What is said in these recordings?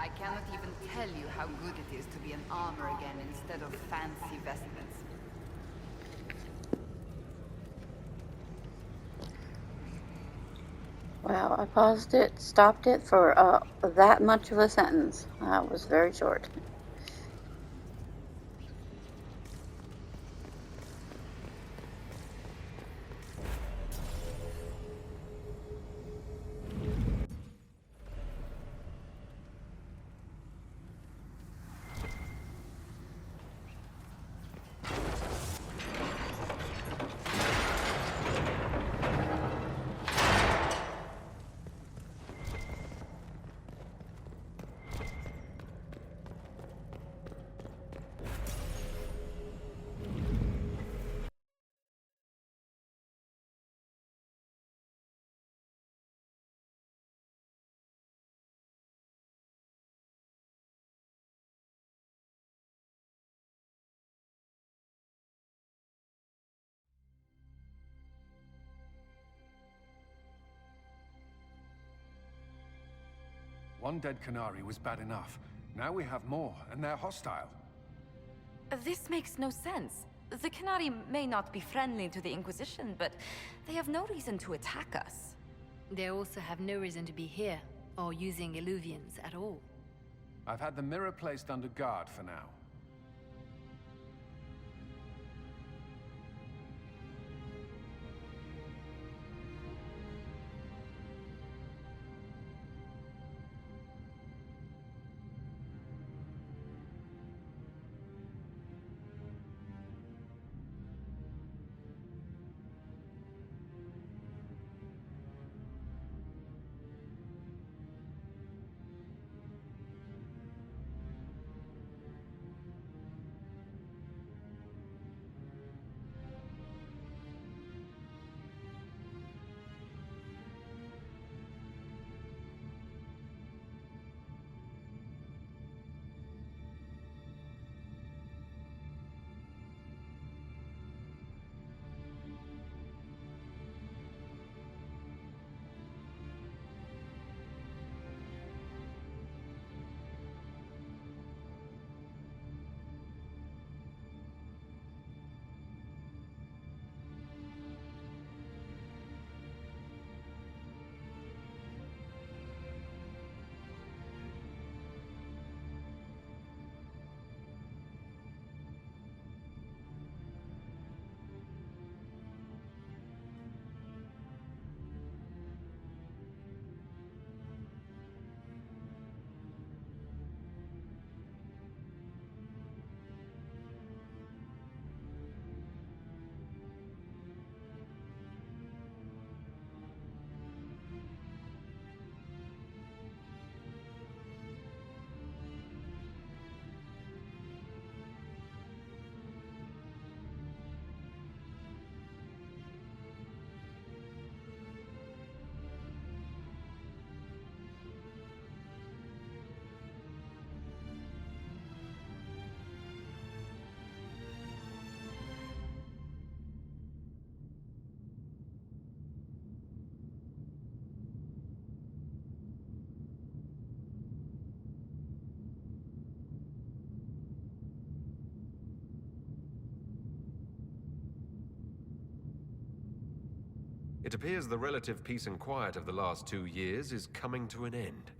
I cannot even tell you how good it is to be in armor again instead of fancy vestments. Wow, I paused it, stopped it for that much of a sentence. That was very short. One dead Canary was bad enough. Now we have more, and they're hostile. This makes no sense. The Canary may not be friendly to the Inquisition, but they have no reason to attack us. They also have no reason to be here, or using Illuvians at all. I've had the mirror placed under guard for now. It appears the relative peace and quiet of the last 2 years is coming to an end.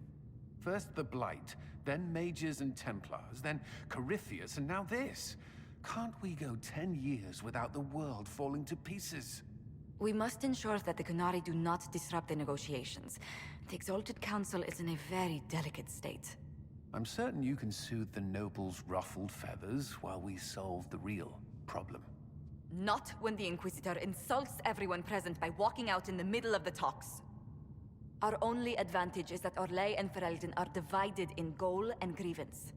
First the Blight, then Mages and Templars, then Corypheus, and now this. Can't we go 10 years without the world falling to pieces? We must ensure that the Canary do not disrupt the negotiations. The Exalted Council is in a very delicate state. I'm certain you can soothe the nobles' ruffled feathers while we solve the real problem. Not when the Inquisitor insults everyone present by walking out in the middle of the talks. Our only advantage is that Orlais and Ferelden are divided in goal and grievance.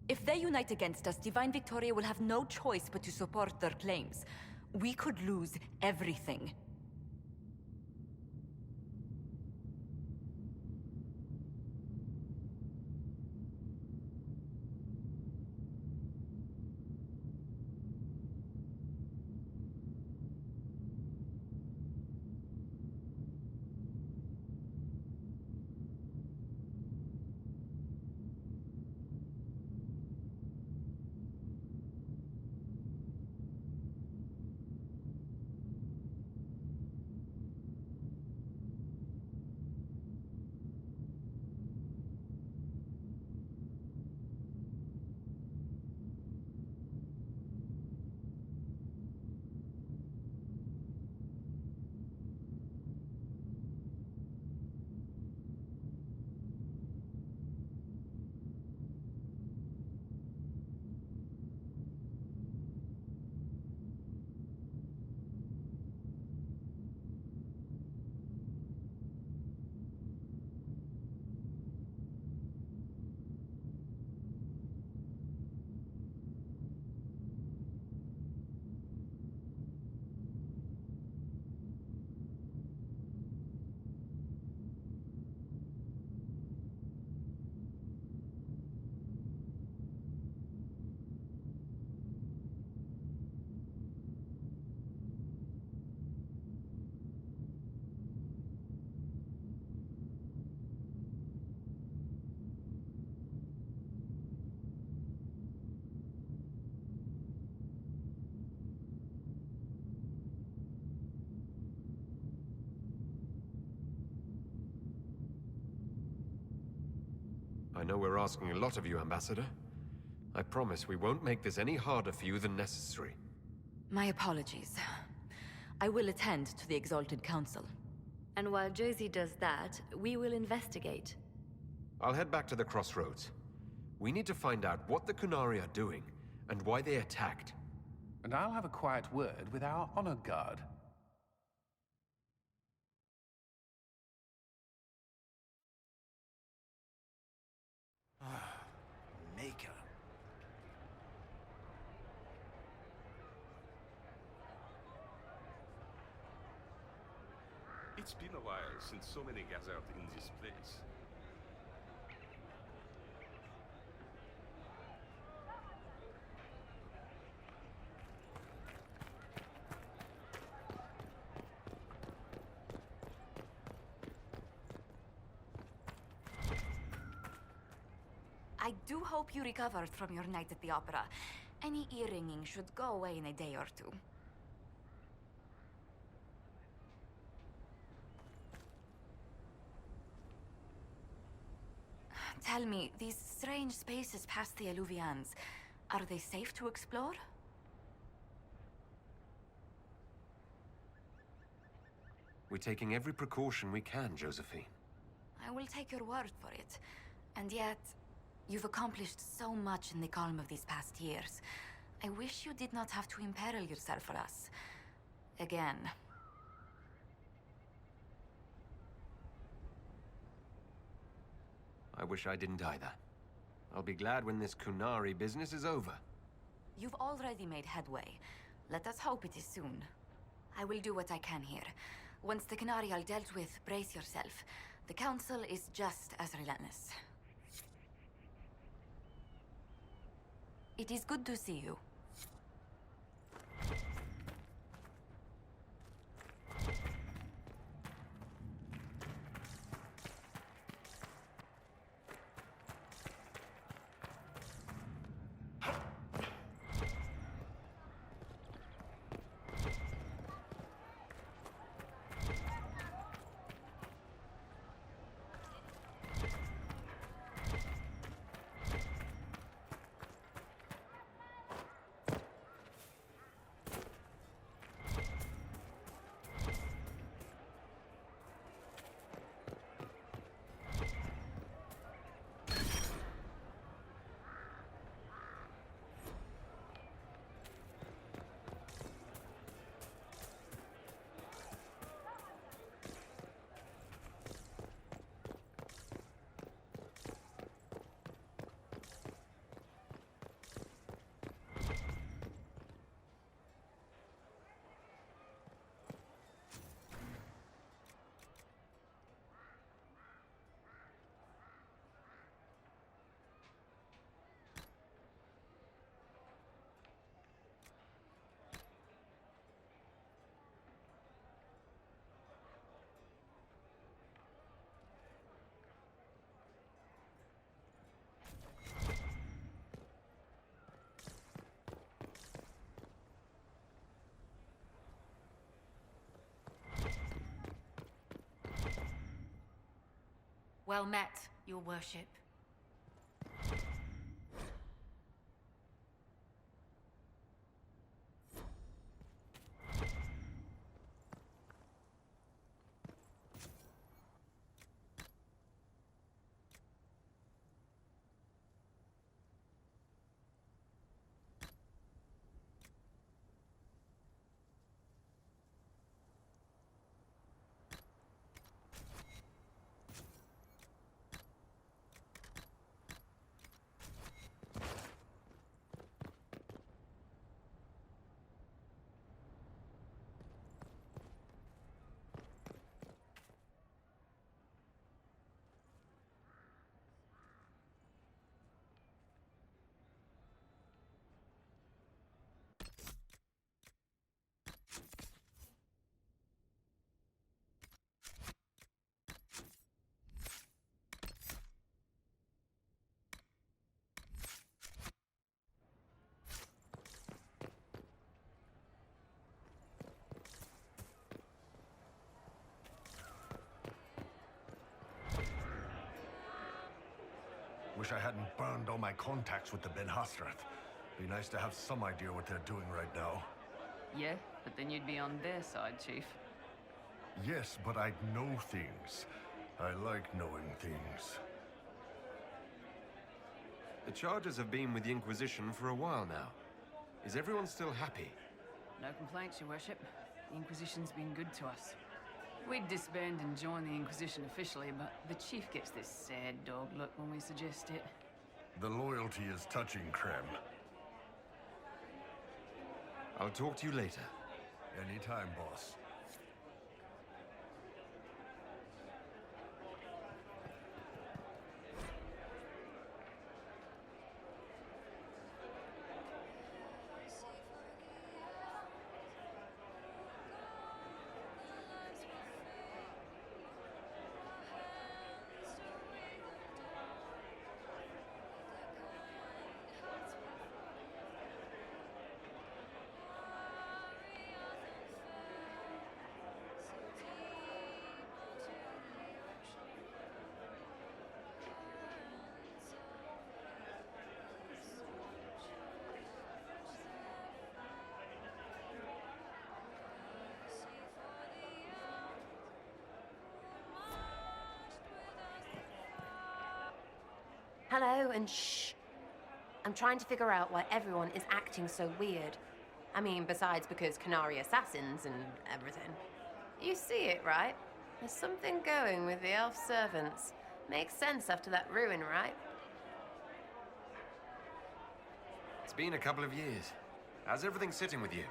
If they unite against us, Divine Victoria will have no choice but to support their claims. We could lose everything. I know we're asking a lot of you, Ambassador. I promise we won't make this any harder for you than necessary. My apologies. I will attend to the Exalted Council. And while Josie does that, we will investigate. I'll head back to the crossroads. We need to find out what the Qunari are doing, and why they attacked. And I'll have a quiet word with our honor guard. Maker. It's been a while since so many gathered in this place. I do hope you recovered from your night at the opera. Any ear-ringing should go away in a day or two. Tell me, these strange spaces past the Alluvians, are they safe to explore? We're taking every precaution we can, Josephine. I will take your word for it. And yet, you've accomplished so much in the calm of these past years. I wish you did not have to imperil yourself for us. Again. I wish I didn't either. I'll be glad when this Qunari business is over. You've already made headway. Let us hope it is soon. I will do what I can here. Once the Qunari are dealt with, brace yourself. The Council is just as relentless. It is good to see you. Well met, your worship. wish I hadn't burned all my contacts with the Ben Hastrath. Be nice to have some idea what they're doing right now. Yeah, but then you'd be on their side, Chief. Yes, but I'd know things. I like knowing things. The charges have been with the Inquisition for a while now. Is everyone still happy? No complaints, Your Worship. The Inquisition's been good to us. We'd disband and join the Inquisition officially, but the Chief gets this sad dog look when we suggest it. The loyalty is touching, Krem. I'll talk to you later. Anytime, boss. Hello, and shh. I'm trying to figure out why everyone is acting so weird. I mean, besides because Canary assassins and everything. You see it, right? There's something going with the elf servants. Makes sense after that ruin, right? It's been a couple of years. How's everything sitting with you?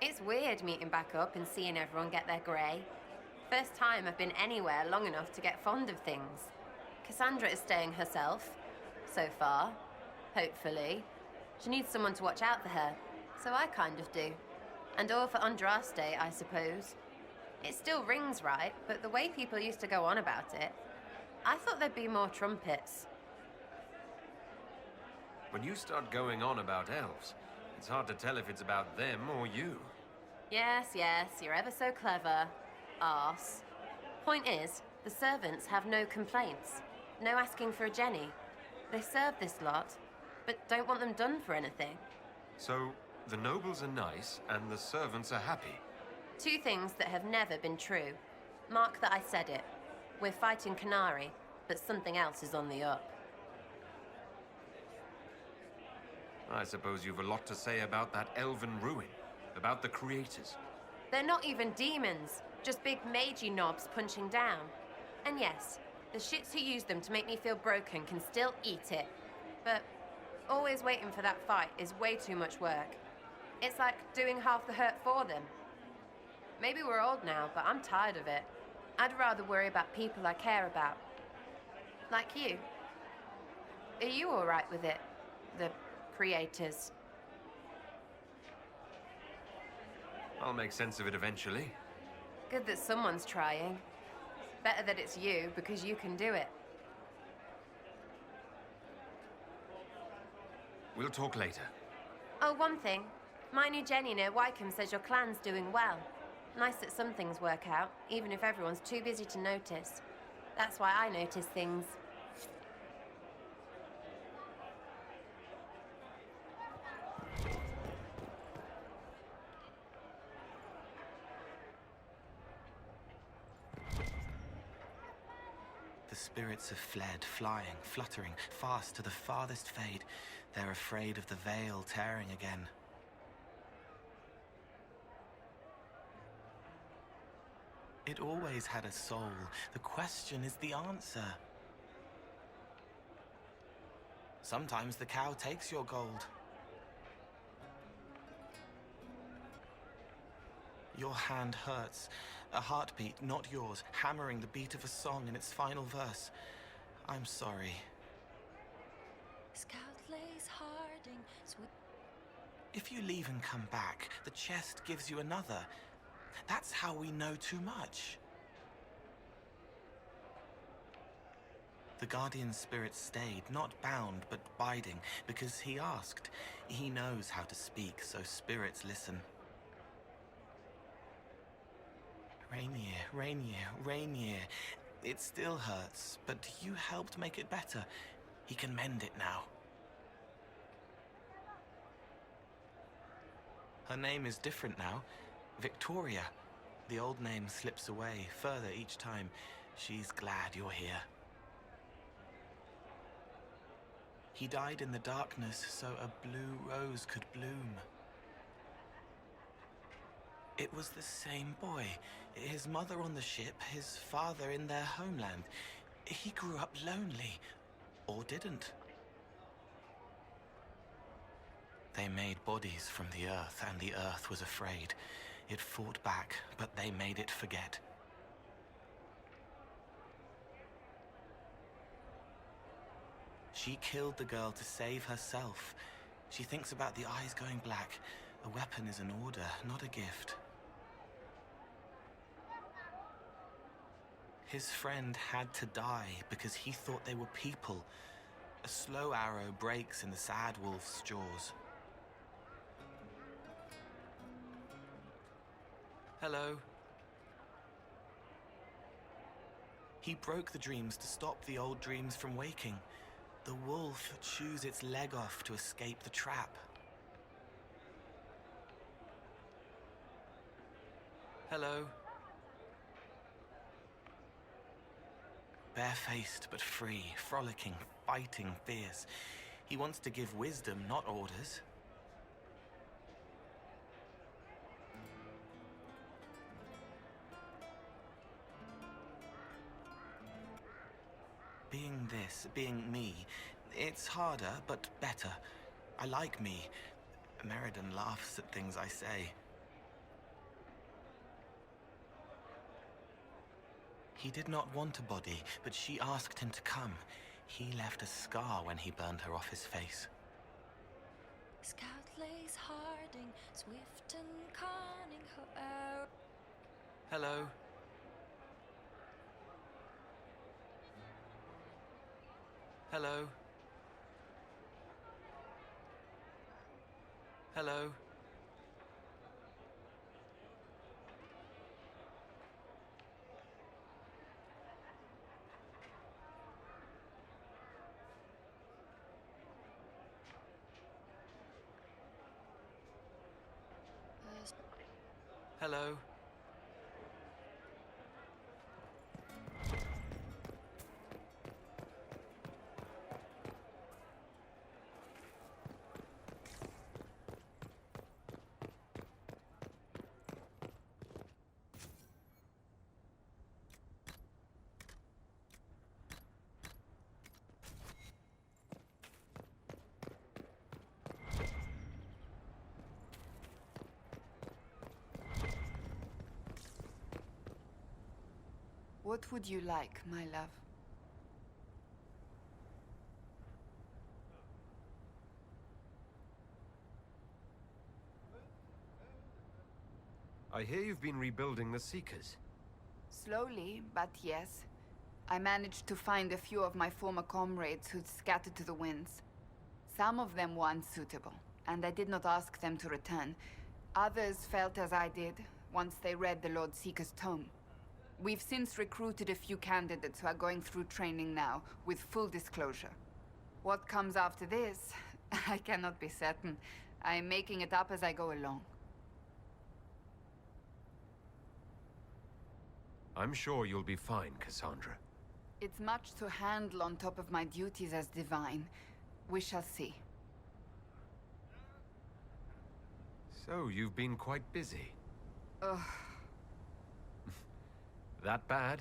It's weird meeting back up and seeing everyone get their grey. First time I've been anywhere long enough to get fond of things. Cassandra is staying herself. So far. Hopefully. She needs someone to watch out for her. So I kind of do. And all for Andraste, I suppose. It still rings right, but the way people used to go on about it, I thought there'd be more trumpets. When you start going on about elves, it's hard to tell if it's about them or you. Yes, you're ever so clever. Arse. Point is, the servants have no complaints. No asking for a Jenny. They serve this lot, but don't want them done for anything. So, the nobles are nice, and the servants are happy. Two things that have never been true. Mark that I said it. We're fighting Canary, but something else is on the up. I suppose you've a lot to say about that elven ruin, about the creators. They're not even demons, just big magey knobs punching down. And yes, the shits who use them to make me feel broken can still eat it. But always waiting for that fight is way too much work. It's like doing half the hurt for them. Maybe we're old now, but I'm tired of it. I'd rather worry about people I care about. Like you. Are you all right with it? The creators? I'll make sense of it eventually. Good that someone's trying. Better that it's you, because you can do it. We'll talk later. Oh, one thing. My new Jenny near Wycombe says your clan's doing well. Nice that some things work out, even if everyone's too busy to notice. That's why I notice things. The spirits have fled, flying, fluttering, fast to the farthest fade. They're afraid of the veil tearing again. It always had a soul. The question is the answer. Sometimes the cow takes your gold. Your hand hurts. A heartbeat, not yours, hammering the beat of a song in its final verse. I'm sorry. Scout lays harding, If you leave and come back, the chest gives you another. That's how we know too much. The guardian spirit stayed, not bound, but biding, because he asked. He knows how to speak, so spirits listen. Rainier, Rainier, Rainier. It still hurts, but you helped make it better. He can mend it now. Her name is different now. Victoria. The old name slips away further each time. She's glad you're here. He died in the darkness so a blue rose could bloom. It was the same boy. His mother on the ship, his father in their homeland. He grew up lonely. Or didn't. They made bodies from the earth, and the earth was afraid. It fought back, but they made it forget. She killed the girl to save herself. She thinks about the eyes going black. A weapon is an order, not a gift. His friend had to die because he thought they were people. A slow arrow breaks in the sad wolf's jaws. Hello. He broke the dreams to stop the old dreams from waking. The wolf chews its leg off to escape the trap. Hello. Barefaced but free, frolicking, fighting fierce. He wants to give wisdom, not orders. Being this, being me, it's harder, but better. I like me. Meriden laughs at things I say. He did not want a body, but she asked him to come. He left a scar when he burned her off his face. Scout lays harding, swift and cunning her arrow. Hello. Hello. Hello. Hello. What would you like, my love? I hear you've been rebuilding the Seekers. Slowly, but yes. I managed to find a few of my former comrades who'd scattered to the winds. Some of them were unsuitable, and I did not ask them to return. Others felt as I did, once they read the Lord Seeker's tome. We've since recruited a few candidates who are going through training now, with full disclosure. What comes after this, I cannot be certain. I am making it up as I go along. I'm sure you'll be fine, Cassandra. It's much to handle on top of my duties as divine. We shall see. So, you've been quite busy. Ugh. That bad?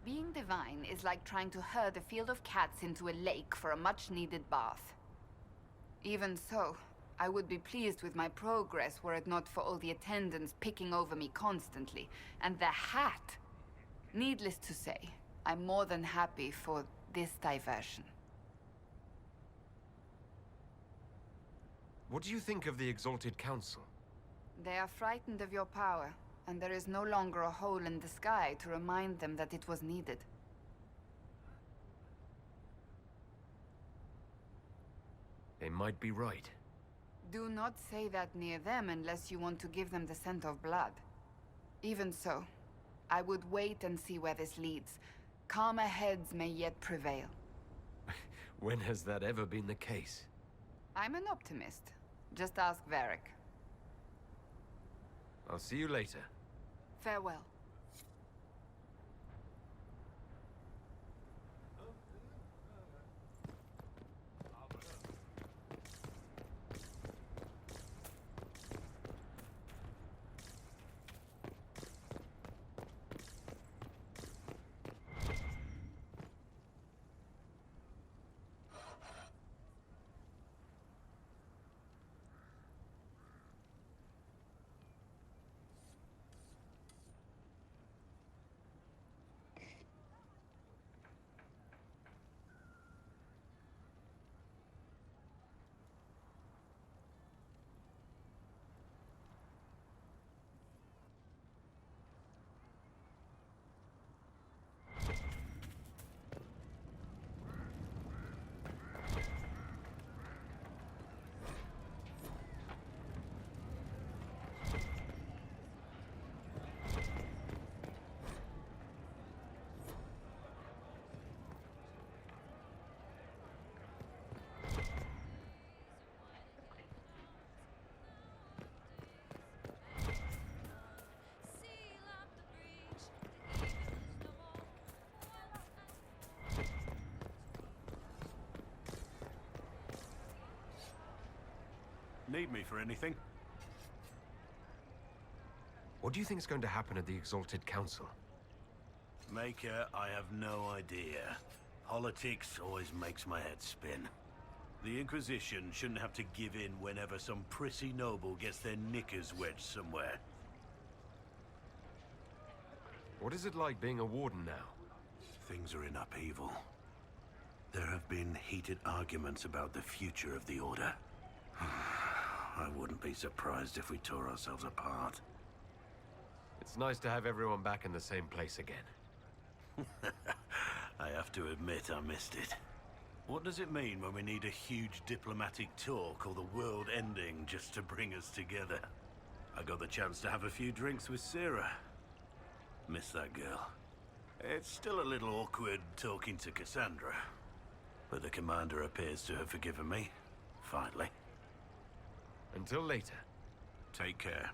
Being divine is like trying to herd a field of cats into a lake for a much-needed bath. Even so, I would be pleased with my progress were it not for all the attendants picking over me constantly. And the hat! Needless to say, I'm more than happy for this diversion. What do you think of the Exalted Council? They are frightened of your power, and there is no longer a hole in the sky to remind them that it was needed. They might be right. Do not say that near them unless you want to give them the scent of blood. Even so, I would wait and see where this leads. Calmer heads may yet prevail. When has that ever been the case? I'm an optimist. Just ask Varric. I'll see you later. Farewell. Need me for anything? What do you think is going to happen at the Exalted Council? Maker, I have no idea. Politics always makes my head spin. The Inquisition shouldn't have to give in whenever some prissy noble gets their knickers wedged somewhere. What is it like being a warden now? Things are in upheaval. There have been heated arguments about the future of the Order. I wouldn't be surprised if we tore ourselves apart. It's nice to have everyone back in the same place again. I have to admit I missed it. What does it mean when we need a huge diplomatic talk or the world ending just to bring us together? I got the chance to have a few drinks with Sarah. Miss that girl. It's still a little awkward talking to Cassandra, but the commander appears to have forgiven me, finally. Until later. Take care.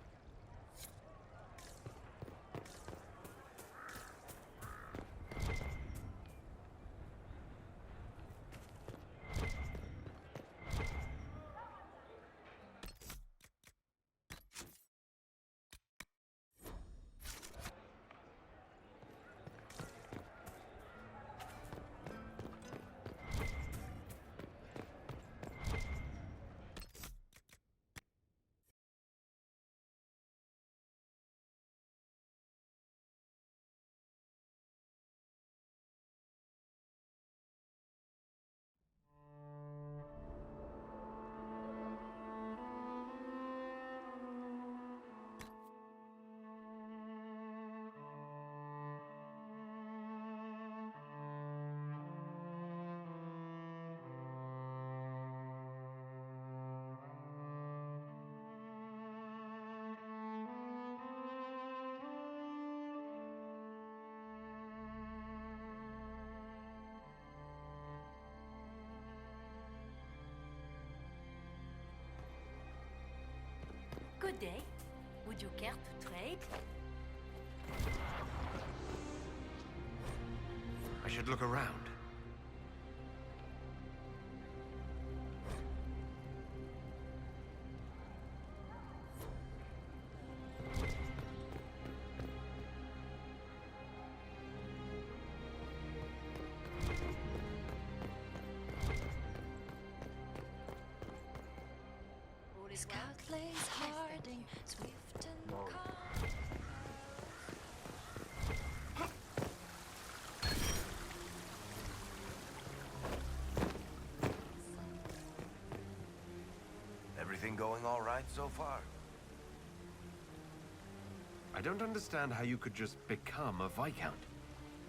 Good day. Would you care to trade? I should look around. Scout lays harding, swift and calm. Everything going all right so far? I don't understand how you could just become a Viscount.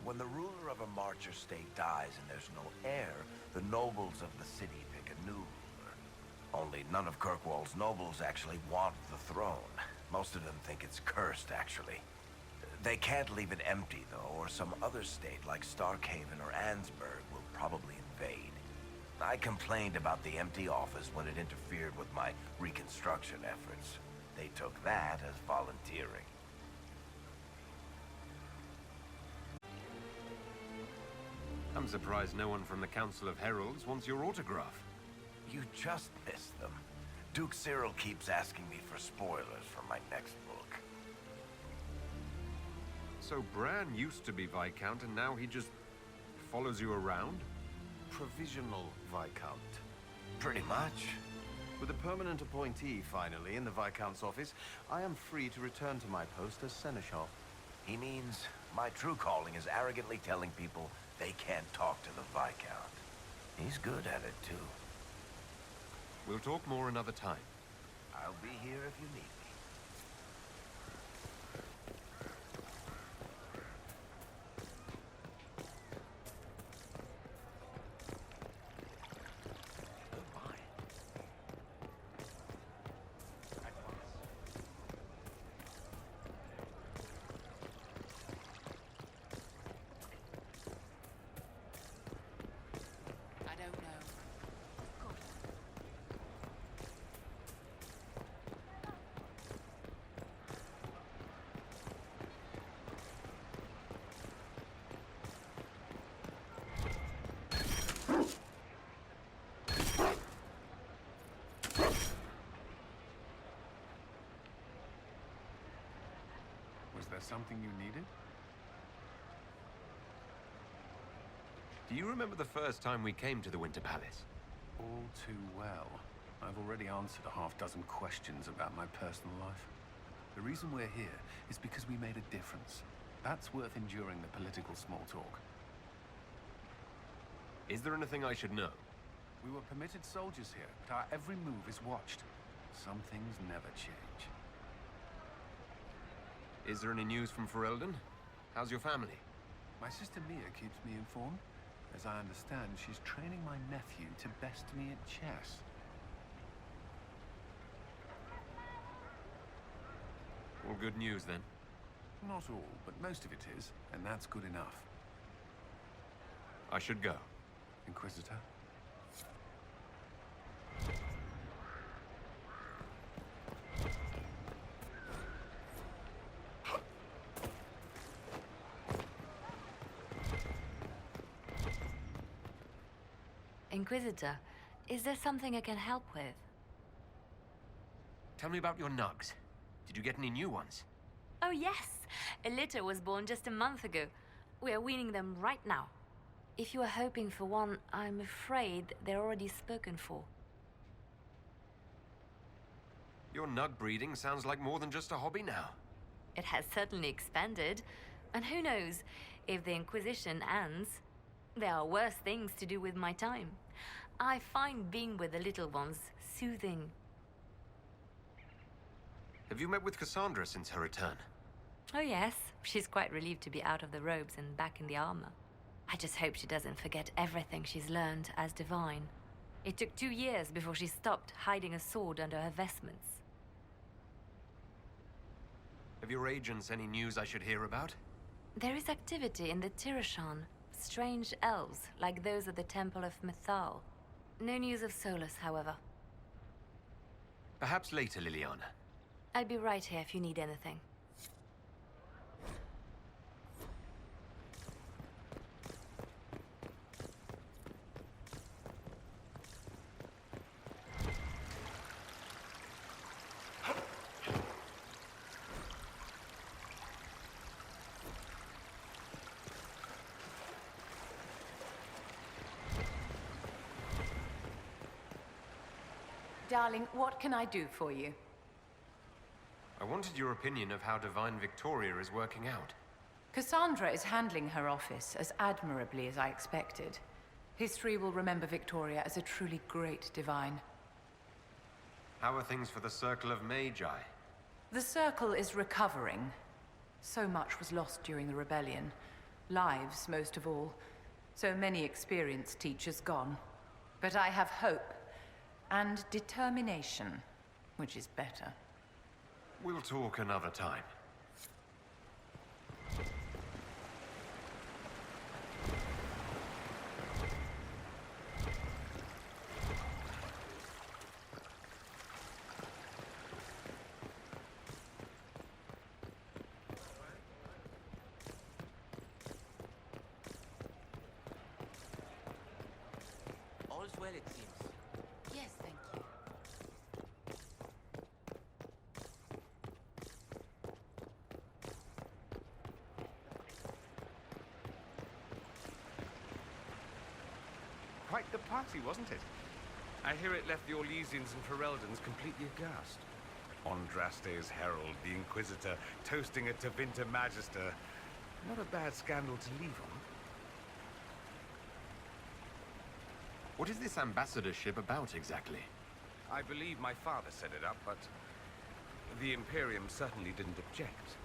When the ruler of a Marcher state dies and there's no heir, the nobles of the city pick a new ruler. Only none of Kirkwall's nobles actually want the throne. Most of them think it's cursed, actually. They can't leave it empty, though, or some other state like Starkhaven or Ansburg will probably invade. I complained about the empty office when it interfered with my reconstruction efforts. They took that as volunteering. I'm surprised no one from the Council of Heralds wants your autograph. You just missed them. Duke Cyril keeps asking me for spoilers for my next book. So Bran used to be Viscount, and now he just follows you around? Provisional Viscount. Pretty much. With a permanent appointee, finally, in the Viscount's office, I am free to return to my post as Seneschal. He means my true calling is arrogantly telling people they can't talk to the Viscount. He's good at it, too. We'll talk more another time. I'll be here if you need me. Was there something you needed? Do you remember the first time we came to the Winter Palace? All too well. I've already answered a half-dozen questions about my personal life. The reason we're here is because we made a difference. That's worth enduring the political small talk. Is there anything I should know? We were permitted soldiers here, but our every move is watched. Some things never change. Is there any news from Ferelden? How's your family? My sister Mia keeps me informed. As I understand, she's training my nephew to best me at chess. All good news, then? Not all, but most of it is, and that's good enough. I should go. Inquisitor? Inquisitor, is there something I can help with? Tell me about your nugs. Did you get any new ones? Oh yes! A litter was born just a month ago. We are weaning them right now. If you are hoping for one, I'm afraid they're already spoken for. Your nug breeding sounds like more than just a hobby now. It has certainly expanded. And who knows, if the Inquisition ends, there are worse things to do with my time. I find being with the little ones soothing. Have you met with Cassandra since her return? Oh yes, she's quite relieved to be out of the robes and back in the armor. I just hope she doesn't forget everything she's learned as divine. It took 2 years before she stopped hiding a sword under her vestments. Have your agents any news I should hear about? There is activity in the Tirashan. Strange elves, like those at the Temple of Mythal. No news of Solus, however. Perhaps later, Liliana. I'll be right here if you need anything. Darling, what can I do for you? I wanted your opinion of how Divine Victoria is working out. Cassandra is handling her office as admirably as I expected. History will remember Victoria as a truly great divine. How are things for the Circle of Magi? The Circle is recovering. So much was lost during the rebellion. Lives, most of all. So many experienced teachers gone. But I have hope. And determination, which is better. We'll talk another time. All's well, it seems. Yes, thank you. Quite the party, wasn't it? I hear it left the Orlesians and Fereldans completely aghast. Andraste's herald, the Inquisitor, toasting a Tevinter Magister. Not a bad scandal to leave on. What is this ambassadorship about exactly? I believe my father set it up, but the Imperium certainly didn't object.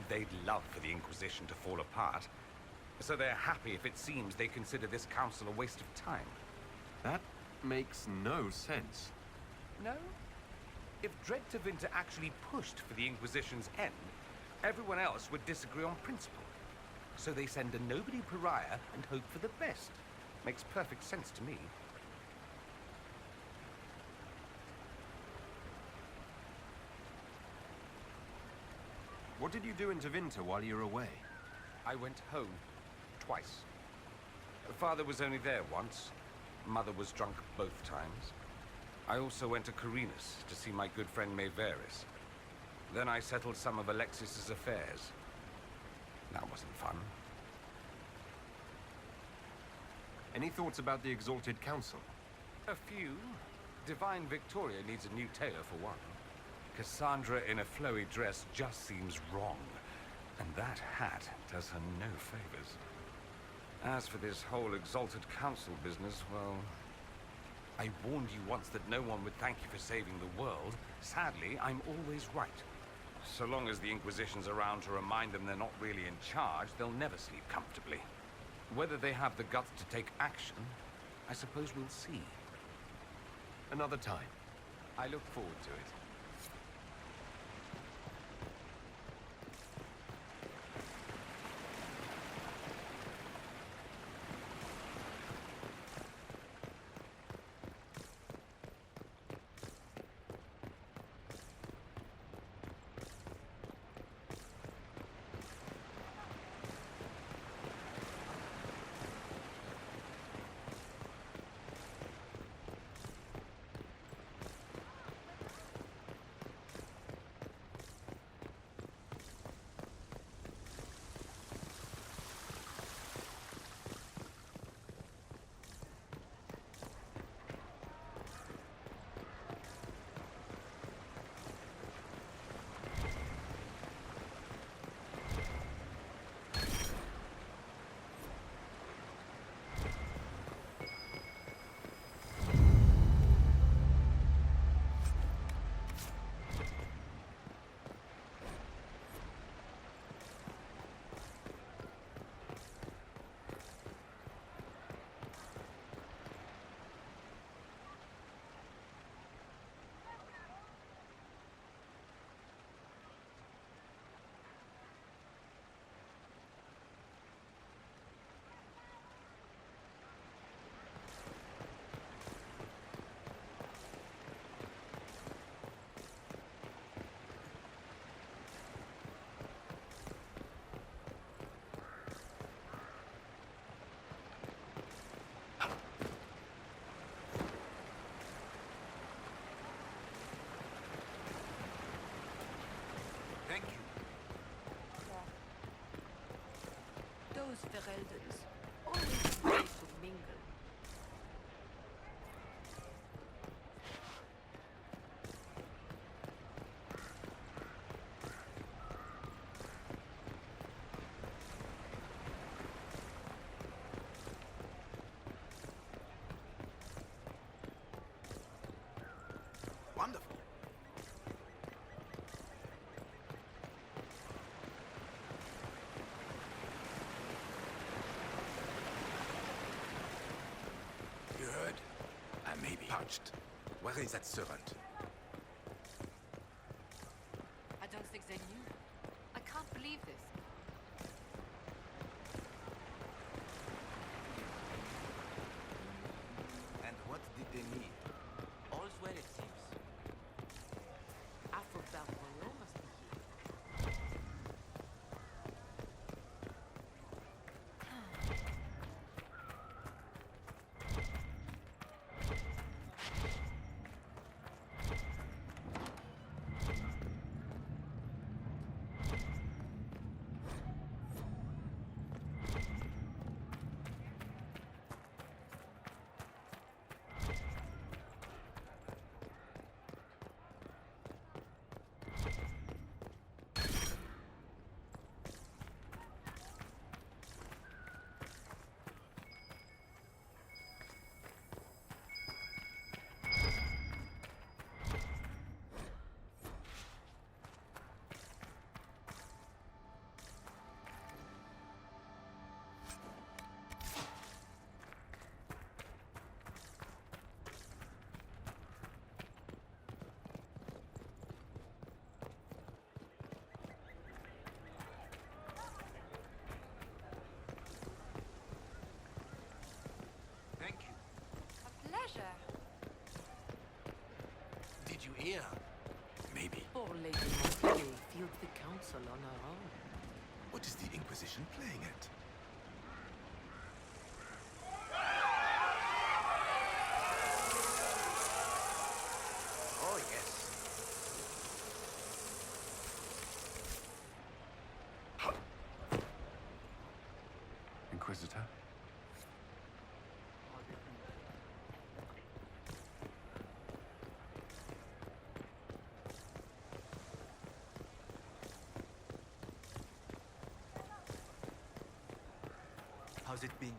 They'd love for the Inquisition to fall apart, so they're happy if it seems they consider this council a waste of time. That makes no sense. No? If Dread Tevinter actually pushed for the Inquisition's end, everyone else would disagree on principle. So they send a nobody pariah and hope for the best. Makes perfect sense to me. What did you do in Tevinter while you were away? I went home. Twice. Father was only there once. Mother was drunk both times. I also went to Carinus to see my good friend Maeveris. Then I settled some of Alexis's affairs. That wasn't fun. Any thoughts about the Exalted Council? A few. Divine Victoria needs a new tailor for one. Cassandra in a flowy dress just seems wrong. And that hat does her no favors. As for this whole Exalted Council business, well... I warned you once that no one would thank you for saving the world. Sadly, I'm always right. So long as the Inquisition's around to remind them they're not really in charge, they'll never sleep comfortably. Whether they have the guts to take action, I suppose we'll see. Another time. I look forward to it. Thank you. Those Fereldans always try to mingle. Wonderful. You heard? I may be touched. Where is that servant? I don't think they knew. I can't believe this. And what did they need? All's well, it seems. Afro-Balboa must be here. here. Maybe. Poor Lady Montpellier fields the council on her own. What is the Inquisition playing at? Oh, yes. Inquisitor? How's it been?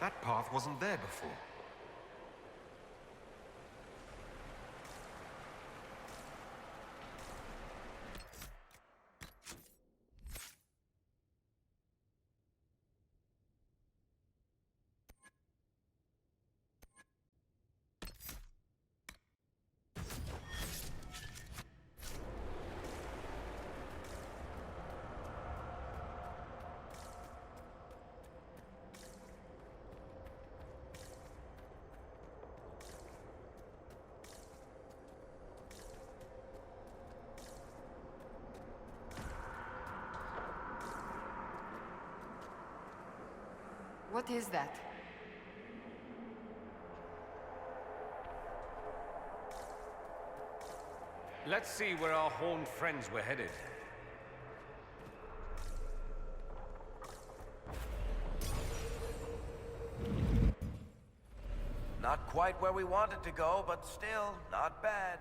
That path wasn't there before. What is that? Let's see where our horned friends were headed. Not quite where we wanted to go, but still, not bad.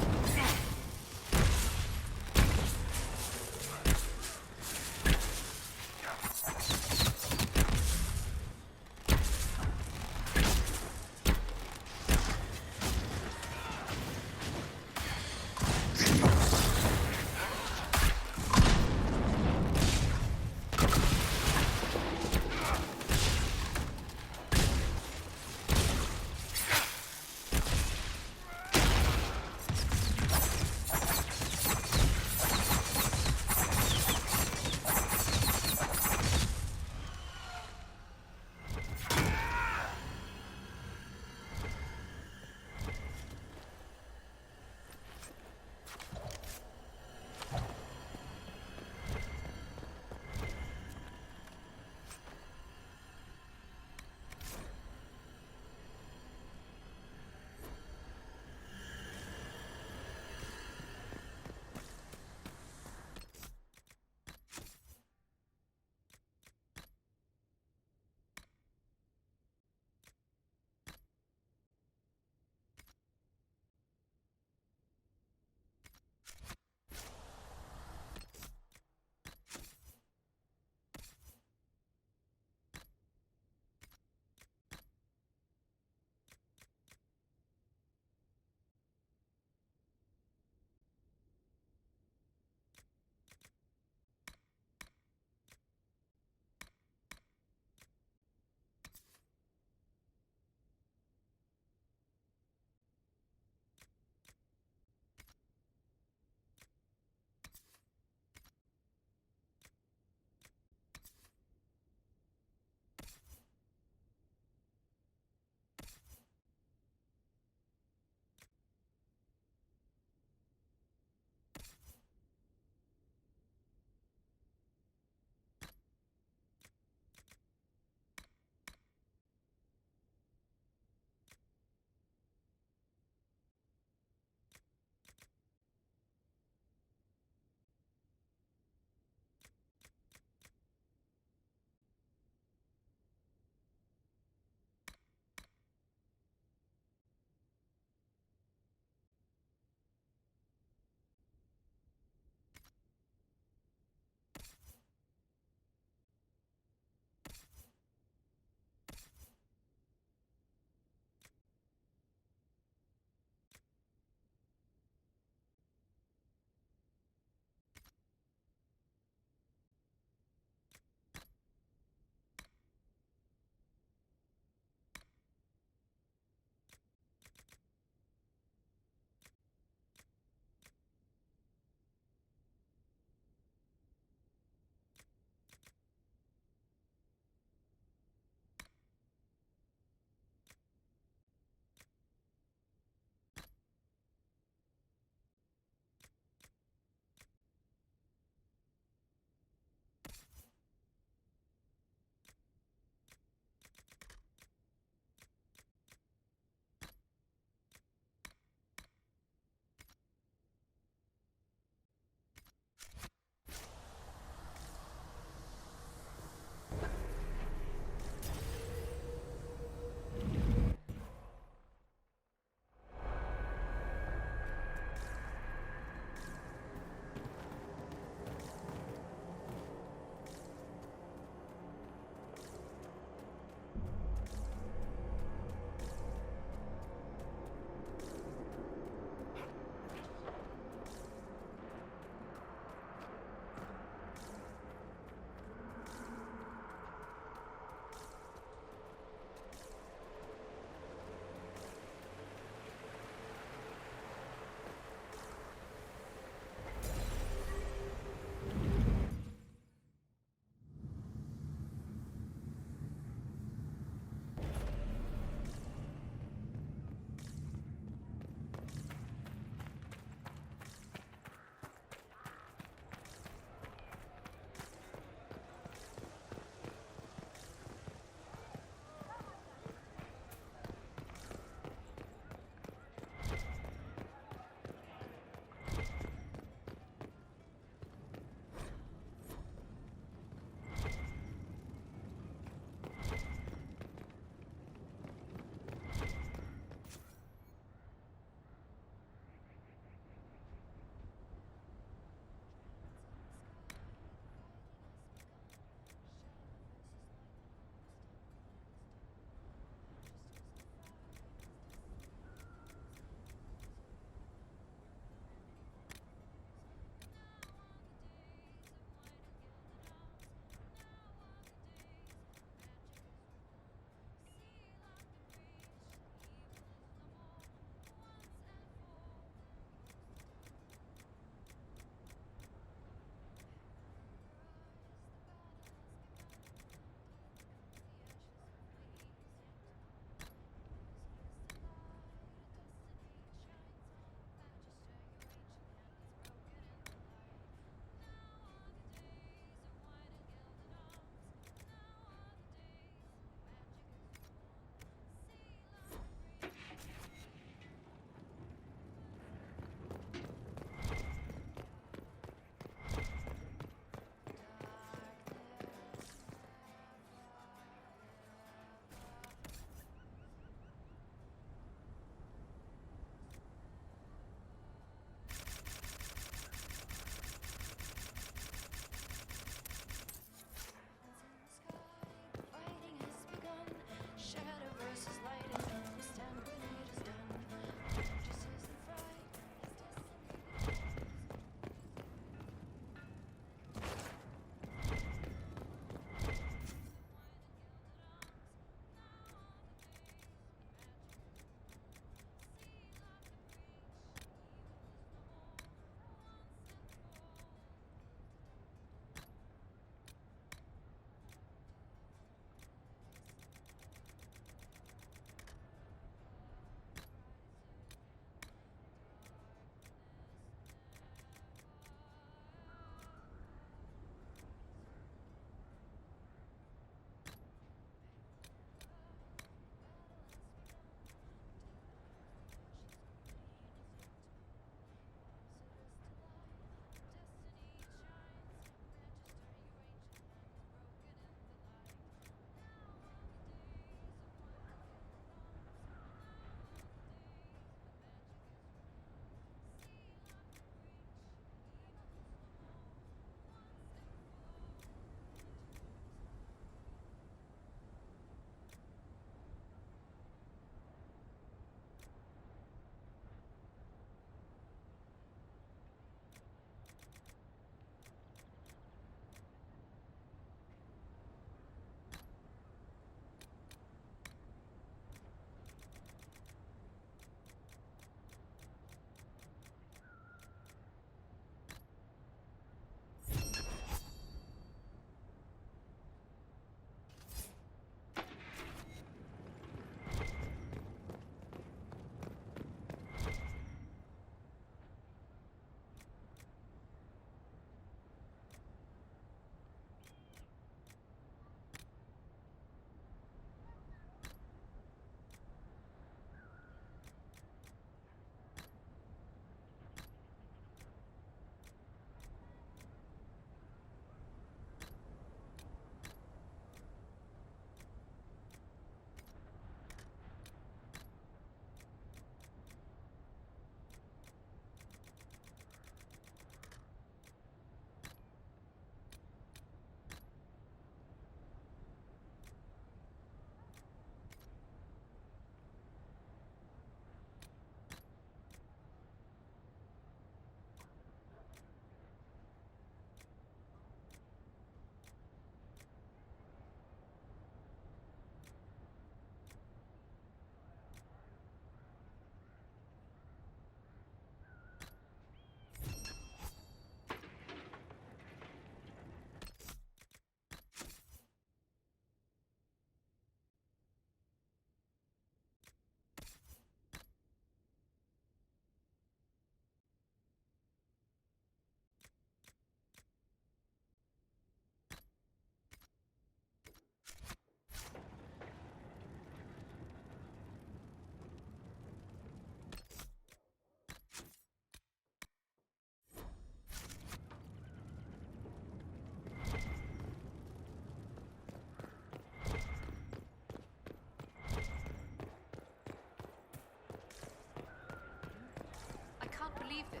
believe this.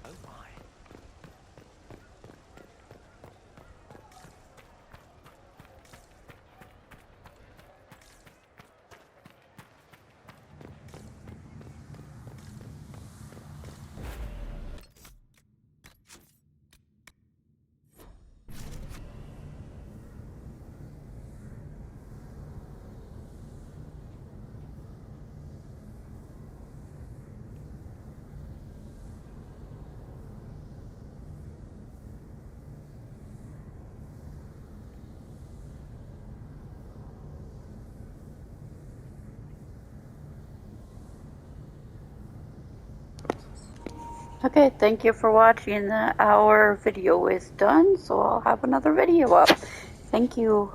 Oh my. Okay, thank you for watching. Our video is done, so I'll have another video up. Thank you.